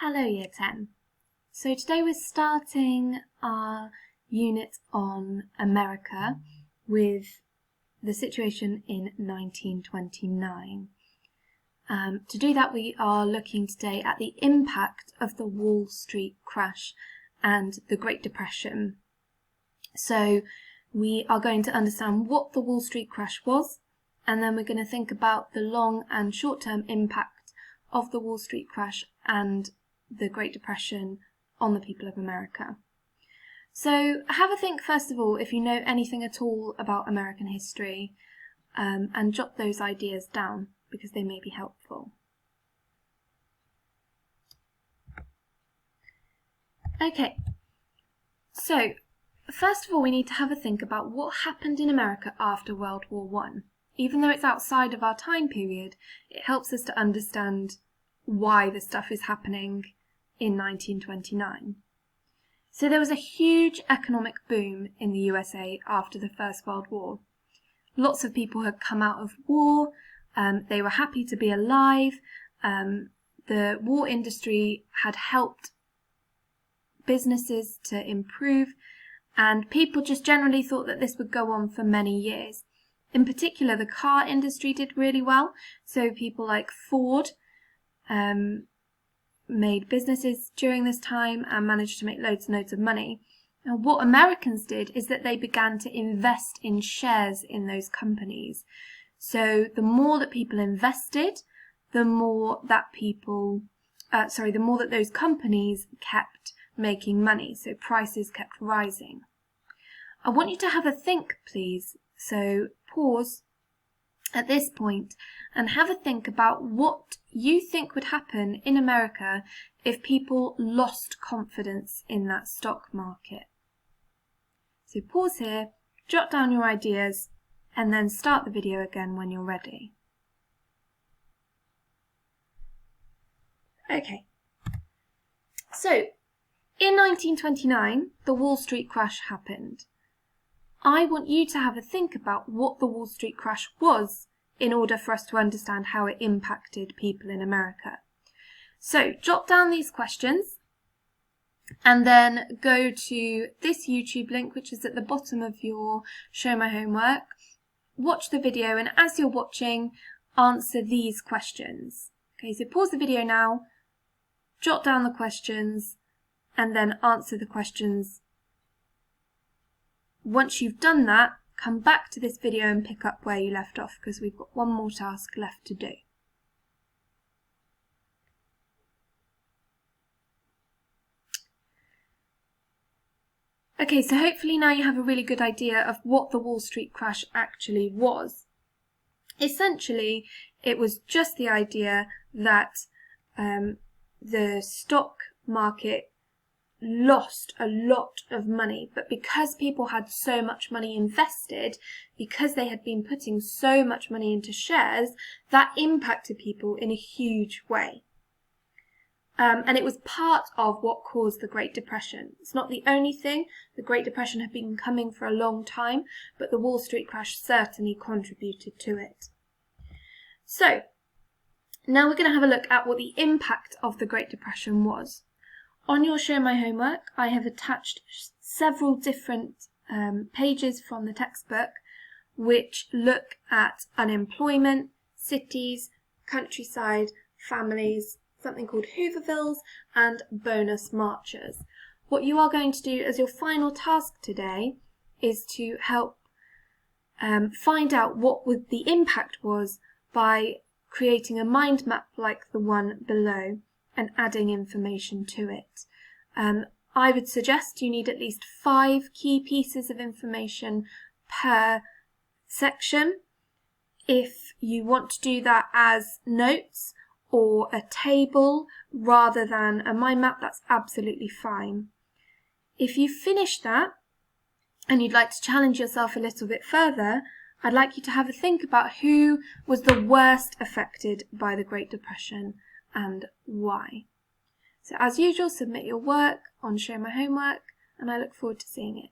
Hello Year 10. So today we're starting our unit on America with the situation in 1929. To do that we are looking today at the impact of the Wall Street crash and the Great Depression. So we are going to understand what the Wall Street crash was, and then we're going to think about the long and short-term impact of the Wall Street crash and the Great Depression on the people of America. So have a think first of all if you know anything at all about American history, and jot those ideas down because they may be helpful. Okay, so first of all we need to have a think about what happened in America after World War I. Even though it's outside of our time period, it helps us to understand why the stuff is happening in 1929. So there was a huge economic boom in the USA after the First World War. Lots of people had come out of war, they were happy to be alive, the war industry had helped businesses to improve, and people just generally thought that this would go on for many years. In particular, the car industry did really well, so people like Ford made businesses during this time and managed to make loads and loads of money. Now, what Americans did is that they began to invest in shares in those companies. So the more that people invested, the more that the more that those companies kept making money. So prices kept rising. I want you to have a think, please. So pause at this point and have a think about what you think would happen in America if people lost confidence in that stock market. So pause here, jot down your ideas, and then start the video again when you're ready. Okay, so in 1929, the Wall Street crash happened. I want you to have a think about what the Wall Street crash was in order for us to understand how it impacted people in America. So jot down these questions and then go to this YouTube link, which is at the bottom of your Show My Homework. Watch the video, and as you're watching, answer these questions. Okay, so pause the video now, jot down the questions, and then answer the questions. Once you've done that, come back to this video and pick up where you left off, because we've got one more task left to do. Okay, so hopefully now you have a really good idea of what the Wall Street crash actually was. Essentially, it was just the idea that the stock market lost a lot of money, but because people had so much money invested, because they had been putting so much money into shares, that impacted people in a huge way. And it was part of what caused the Great Depression. It's not the only thing. The Great Depression had been coming for a long time, but the Wall Street crash certainly contributed to it. So, now we're going to have a look at what the impact of the Great Depression was. On your Show My Homework, I have attached several different pages from the textbook which look at unemployment, cities, countryside, families, something called Hoovervilles, and bonus marchers. What you are going to do as your final task today is to help find out what the impact was by creating a mind map like the one below and adding information to it. I would suggest you need at least 5 key pieces of information per section. If you want to do that as notes or a table rather than a mind map, that's absolutely fine. If you finish that and you'd like to challenge yourself a little bit further, I'd like you to have a think about who was the worst affected by the Great Depression and why. So as usual, submit your work on Show My Homework, and I look forward to seeing it.